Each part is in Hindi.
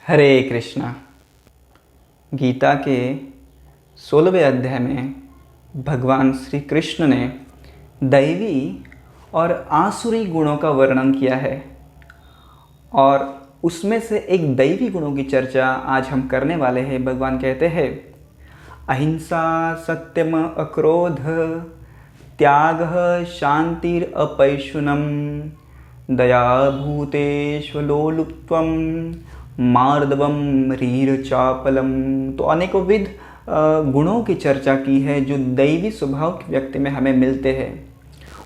हरे कृष्णा। गीता के 16वें अध्याय में भगवान श्री कृष्ण ने दैवी और आसुरी गुणों का वर्णन किया है और उसमें से एक दैवी गुणों की चर्चा आज हम करने वाले हैं। भगवान कहते हैं, अहिंसा सत्यम अक्रोध त्याग शांतिर अपैशुनम दया भूतेषु लोलुप्त्वम मार्दवम रीर चापलम। तो अनेकोविध गुणों की चर्चा की है जो दैवी स्वभाव के व्यक्ति में हमें मिलते हैं।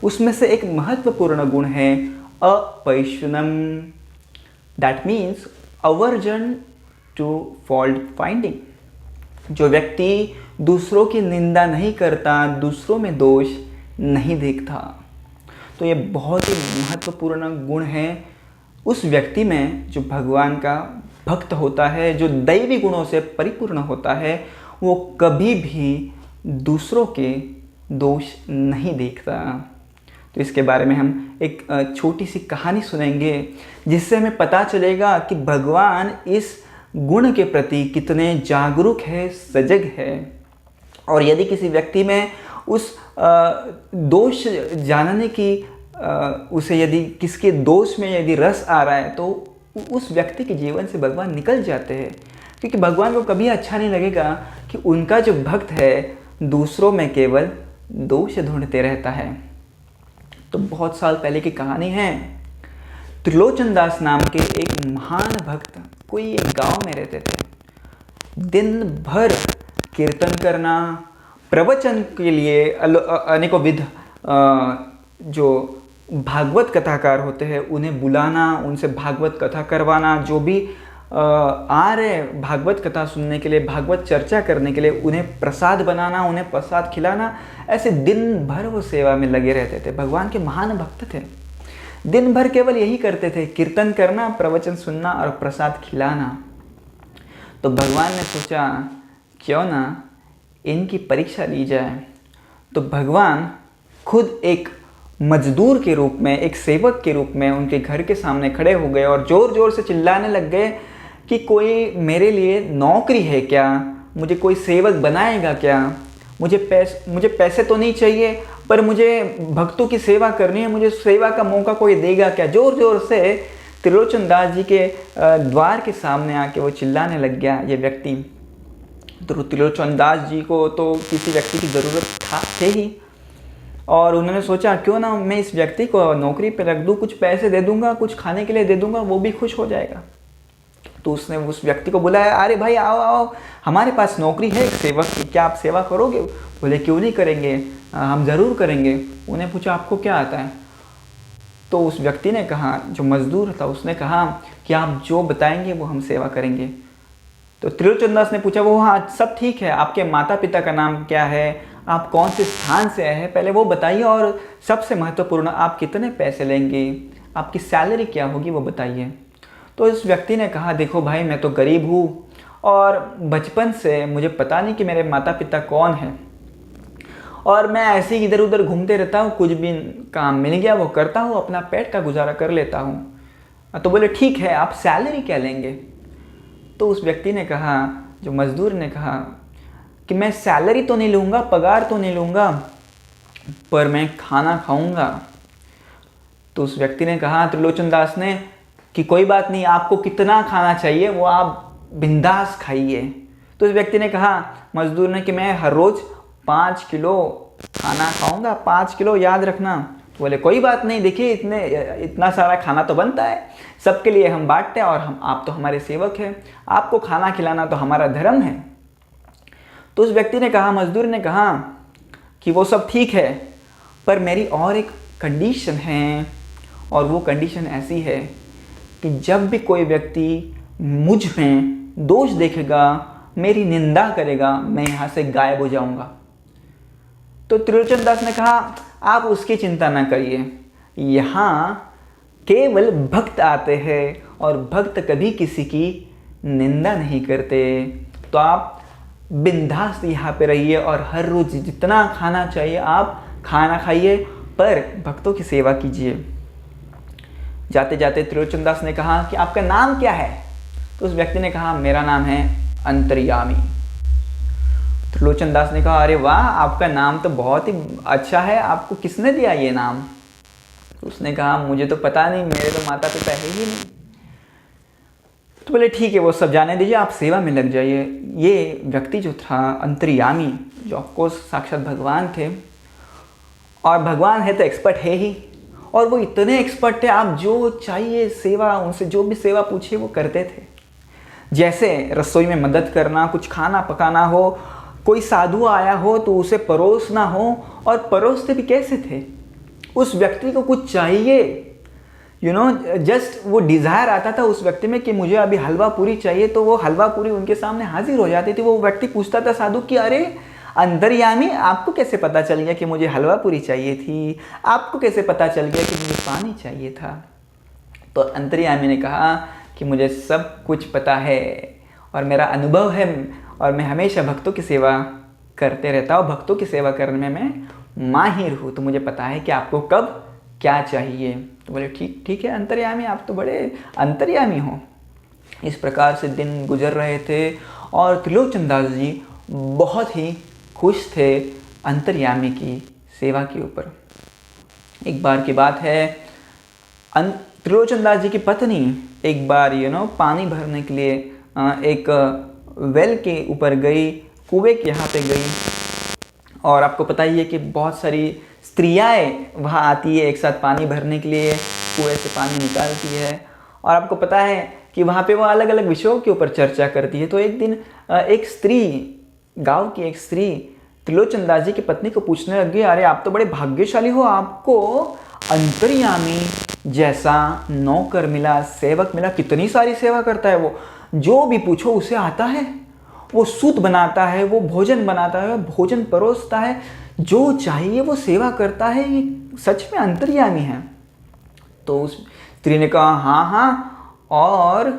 उसमें से एक महत्वपूर्ण गुण है अपैशुनम। That means aversion to fault finding. जो व्यक्ति दूसरों की निंदा नहीं करता, दूसरों में दोष नहीं देखता, तो ये बहुत ही महत्वपूर्ण गुण है उस व्यक्ति में जो भगवान का भक्त होता है, जो दैवी गुणों से परिपूर्ण होता है। वो कभी भी दूसरों के दोष नहीं देखता। तो इसके बारे में हम एक छोटी सी कहानी सुनेंगे जिससे हमें पता चलेगा कि भगवान इस गुण के प्रति कितने जागरूक है, सजग है। और यदि किसी व्यक्ति में उस दोष जानने की उसे यदि किसके दोष में यदि रस आ रहा है तो उस व्यक्ति के जीवन से भगवान निकल जाते हैं, क्योंकि भगवान को कभी अच्छा नहीं लगेगा कि उनका जो भक्त है दूसरों में केवल दोष ढूंढते रहता है। तो बहुत साल पहले की कहानी है। त्रिलोचन दास नाम के एक महान भक्त कोई एक गांव में रहते थे। दिन भर कीर्तन करना, प्रवचन के लिए अनेकों विध जो भागवत कथाकार होते हैं उन्हें बुलाना, उनसे भागवत कथा करवाना, जो भी आ रहे भागवत कथा सुनने के लिए, भागवत चर्चा करने के लिए उन्हें प्रसाद बनाना, उन्हें प्रसाद खिलाना। ऐसे दिन भर वो सेवा में लगे रहते थे। भगवान के महान भक्त थे। दिन भर केवल यही करते थे, कीर्तन करना, प्रवचन सुनना और प्रसाद खिलाना। तो भगवान ने सोचा क्यों ना इनकी परीक्षा ली जाए। तो भगवान खुद एक मजदूर के रूप में, एक सेवक के रूप में उनके घर के सामने खड़े हो गए और ज़ोर ज़ोर से चिल्लाने लग गए कि कोई मेरे लिए नौकरी है क्या? मुझे कोई सेवक बनाएगा क्या? मुझे पैसे तो नहीं चाहिए, पर मुझे भक्तों की सेवा करनी है, मुझे सेवा का मौका कोई देगा क्या? ज़ोर ज़ोर से त्रिलोचन दास जी के द्वार के सामने आके वो चिल्लाने लग गया ये व्यक्ति। तो त्रिलोचन दास जी को तो किसी व्यक्ति की ज़रूरत थे ही, और उन्होंने सोचा क्यों ना मैं इस व्यक्ति को नौकरी पे रख दूँ, कुछ पैसे दे दूंगा, कुछ खाने के लिए दे दूंगा, वो भी खुश हो जाएगा। तो उसने उस व्यक्ति को बुलाया, अरे भाई आओ आओ, हमारे पास नौकरी है एक सेवक की, क्या आप सेवा करोगे? बोले क्यों नहीं करेंगे, हम ज़रूर करेंगे। उन्हें पूछा आपको क्या आता है? तो उस व्यक्ति ने कहा, जो मजदूर था उसने कहा कि आप जो बताएंगे वो हम सेवा करेंगे। तो त्रिलोचन दास ने पूछा, वो हाँ सब ठीक है, आपके माता पिता का नाम क्या है, आप कौन से स्थान से आए हैं, पहले वो बताइए, और सबसे महत्वपूर्ण आप कितने पैसे लेंगे, आपकी सैलरी क्या होगी वो बताइए। तो इस व्यक्ति ने कहा, देखो भाई मैं तो गरीब हूँ और बचपन से मुझे पता नहीं कि मेरे माता पिता कौन हैं, और मैं ऐसे ही इधर उधर घूमते रहता हूँ, कुछ भी काम मिल गया वो करता हूँ, अपना पेट का गुजारा कर लेता हूँ। तो बोले ठीक है, आप सैलरी क्या लेंगे? तो उस व्यक्ति ने कहा, जो मजदूर ने कहा कि मैं सैलरी तो नहीं लूँगा, पगार तो नहीं लूँगा, पर मैं खाना खाऊँगा। तो उस व्यक्ति ने कहा, त्रिलोचन दास ने, कि कोई बात नहीं, आपको कितना खाना चाहिए वो आप बिंदास खाइए। तो उस व्यक्ति ने कहा, मजदूर ने, कि मैं हर रोज़ 5 किलो खाना खाऊँगा, 5 किलो याद रखना। बोले कोई बात नहीं, देखिए इतना सारा खाना तो बनता है, सबके लिए हम बांटते हैं, और आप तो हमारे सेवक हैं, आपको खाना खिलाना तो हमारा धर्म है। तो उस व्यक्ति ने कहा, मजदूर ने कहा कि वो सब ठीक है, पर मेरी और एक कंडीशन है, और वो कंडीशन ऐसी है कि जब भी कोई व्यक्ति मुझ में दोष देखेगा, मेरी निंदा करेगा, मैं यहाँ से गायब हो जाऊँगा। तो त्रिलोचन दास ने कहा, आप उसकी चिंता ना करिए, यहाँ केवल भक्त आते हैं और भक्त कभी किसी की निंदा नहीं करते। तो आप बिंदास यहाँ पे रहिए और हर रोज़ जितना खाना चाहिए आप खाना खाइए, पर भक्तों की सेवा कीजिए। जाते जाते त्रिलोचन दास ने कहा कि आपका नाम क्या है? तो उस व्यक्ति ने कहा मेरा नाम है अंतर्यामी। त्रिलोचन दास ने कहा अरे वाह, आपका नाम तो बहुत ही अच्छा है, आपको किसने दिया ये नाम? तो उसने कहा मुझे तो पता नहीं, मेरे तो माता पिता है ही नहीं। तो बोले ठीक है, वो सब जाने दीजिए, आप सेवा में लग जाइए। ये व्यक्ति जो था अंतर्यामी, जो ऑफकोर्स साक्षात भगवान थे, और भगवान है तो एक्सपर्ट है ही, और वो इतने एक्सपर्ट थे, आप जो चाहिए सेवा, उनसे जो भी सेवा पूछिए वो करते थे। जैसे रसोई में मदद करना, कुछ खाना पकाना हो, कोई साधु आया हो तो उसे परोसना हो, और परोसते भी कैसे थे? उस व्यक्ति को कुछ चाहिए, जस्ट वो डिज़ायर आता था उस व्यक्ति में कि मुझे अभी हलवा पूरी चाहिए, तो वो हलवा पूरी उनके सामने हाजिर हो जाती थी। वो व्यक्ति पूछता था साधु कि अरे अंतर्यामी, आपको कैसे पता चल गया कि मुझे हलवा पूरी चाहिए थी? आपको कैसे पता चल गया कि मुझे पानी चाहिए था? तो अंतर्यामी ने कहा कि मुझे सब कुछ पता है, और मेरा अनुभव है, और मैं हमेशा भक्तों की सेवा करते रहता हूँ, भक्तों की सेवा करने में मैं माहिर हूँ, तो मुझे पता है कि आपको कब क्या चाहिए। तो बोले ठीक है अंतर्यामी, आप तो बड़े अंतर्यामी हो। इस प्रकार से दिन गुजर रहे थे, और त्रिलोचन दास जी बहुत ही खुश थे अंतर्यामी की सेवा के ऊपर। एक बार की बात है, त्रिलोचन दास जी की पत्नी एक बार पानी भरने के लिए एक वेल के ऊपर गई, कुएं के यहाँ पे गई, और आपको पता ही है कि बहुत सारी स्त्रियाँ वहाँ आती है एक साथ पानी भरने के लिए, कुएं से पानी निकालती है, और आपको पता है कि वहाँ पे वो अलग अलग विषयों के ऊपर चर्चा करती है। तो एक दिन एक स्त्री, गांव की एक स्त्री त्रिलोचन दास जी की पत्नी को पूछने लग गई, अरे आप तो बड़े भाग्यशाली हो, आपको अंतर्यामी जैसा नौकर मिला, सेवक मिला, कितनी सारी सेवा करता है वो, जो भी पूछो उसे आता है, वो सूत बनाता है, वो भोजन बनाता है, भोजन परोसता है, जो चाहिए वो सेवा करता है, ये सच में अंतर्यामी है। तो उस स्त्री ने कहा हाँ, और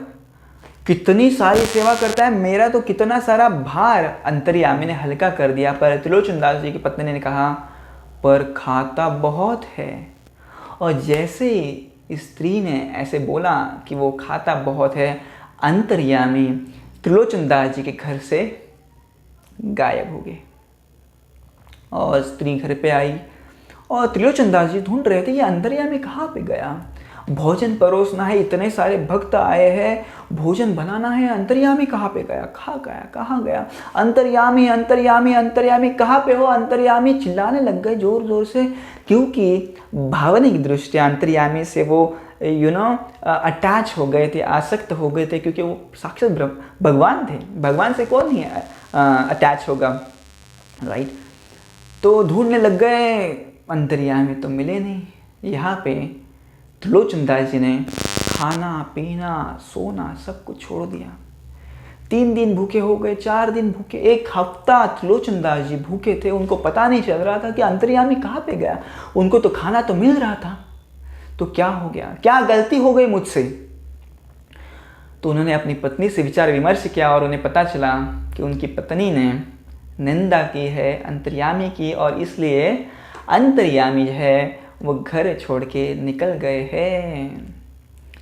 कितनी सारी सेवा करता है, मेरा तो कितना सारा भार अंतर्यामी ने हल्का कर दिया। पर त्रिलोचन दास जी की पत्नी ने कहा पर खाता बहुत है। और जैसे स्त्री ने ऐसे बोला कि वो खाता बहुत है, अंतर्यामी त्रिलोचन दास जी के घर से गायब हो गए। और स्त्री घर पे आई, और त्रिलोचन दास जी ढूंढ रहे थे ये अंतर्यामी कहाँ पे गया, भोजन परोसना है, इतने सारे भक्त आए हैं, भोजन बनाना है, अंतर्यामी कहाँ पे गया, कहाँ गया, अंतर्यामी अंतर्यामी अंतर्यामी कहाँ पे हो अंतर्यामी, चिल्लाने लग गए जोर जोर से, क्योंकि भावनिक दृष्टिया अंतर्यामी से वो अटैच हो गए थे, आसक्त हो गए थे, क्योंकि वो साक्षात भगवान थे, भगवान से कौन नहीं अटैच होगा, राइट। तो ढूंढने लग गए, अंतर्यामी तो मिले नहीं। यहाँ पे त्रिलोचन दास जी ने खाना पीना सोना सब कुछ छोड़ दिया। 3 दिन भूखे हो गए, 4 दिन भूखे, 1 हफ्ता त्रिलोचन दास जी भूखे थे। उनको पता नहीं चल रहा था कि अंतर्यामी कहाँ पे गया। उनको तो खाना तो मिल रहा था, तो क्या हो गया, क्या गलती हो गई मुझसे। तो उन्होंने अपनी पत्नी से विचार विमर्श किया, और उन्हें पता चला कि उनकी पत्नी ने निंदा की है अंतर्यामी की, और इसलिए अंतर्यामी जो है वो घर छोड़ के निकल गए हैं।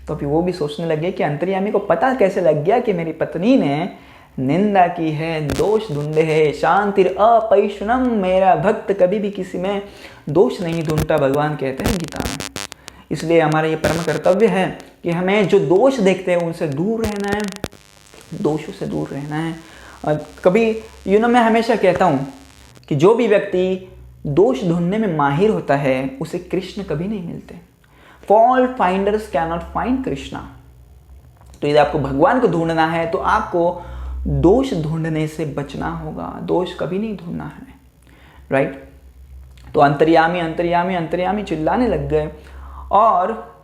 तो अभी वो भी सोचने लगे कि अंतर्यामी को पता कैसे लग गया कि मेरी पत्नी ने निंदा की है, दोष ढूंढे है। शांतिर अपैशुनम, मेरा भक्त कभी भी किसी में दोष नहीं ढूंढता, भगवान कहते हैं गीता में। इसलिए हमारा ये परम कर्तव्य है कि हमें जो दोष देखते हैं उनसे दूर रहना है, दोषों से दूर रहना है। कभी मैं हमेशा कहता हूँ कि जो भी व्यक्ति दोष ढूंढने में माहिर होता है उसे कृष्ण कभी नहीं मिलते। Fault finders can not find Krishna. तो यदि आपको भगवान को ढूंढना है तो आपको दोष ढूंढने से बचना होगा, दोष कभी नहीं ढूंढना है, राइट। तो अंतर्यामी अंतर्यामी अंतर्यामी चिल्लाने लग गए, और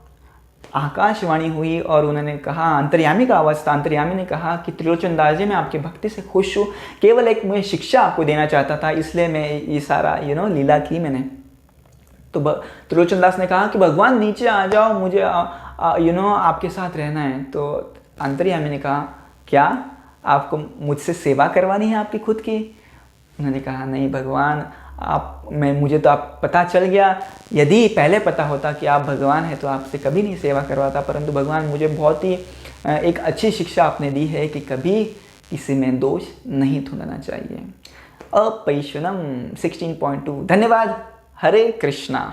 आकाशवाणी हुई, और उन्होंने कहा, अंतर्यामी का आवाज़ था, अंतर्यामी ने कहा कि त्रिलोचन दास जी मैं आपकी भक्ति से खुश हूँ, केवल एक मैं शिक्षा आपको देना चाहता था, इसलिए मैं ये सारा लीला की मैंने। तो त्रिलोचन दास ने कहा कि भगवान नीचे आ जाओ, मुझे आपके साथ रहना है। तो अंतर्यामी ने कहा क्या आपको मुझसे सेवा करवानी है आपकी खुद की? उन्होंने कहा नहीं भगवान, मुझे तो आप पता चल गया, यदि पहले पता होता कि आप भगवान हैं तो आपसे कभी नहीं सेवा करवाता, परंतु भगवान मुझे बहुत ही एक अच्छी शिक्षा आपने दी है कि कभी किसी में दोष नहीं ढूंढना चाहिए। अपैशुनम 16.2। धन्यवाद। हरे कृष्णा।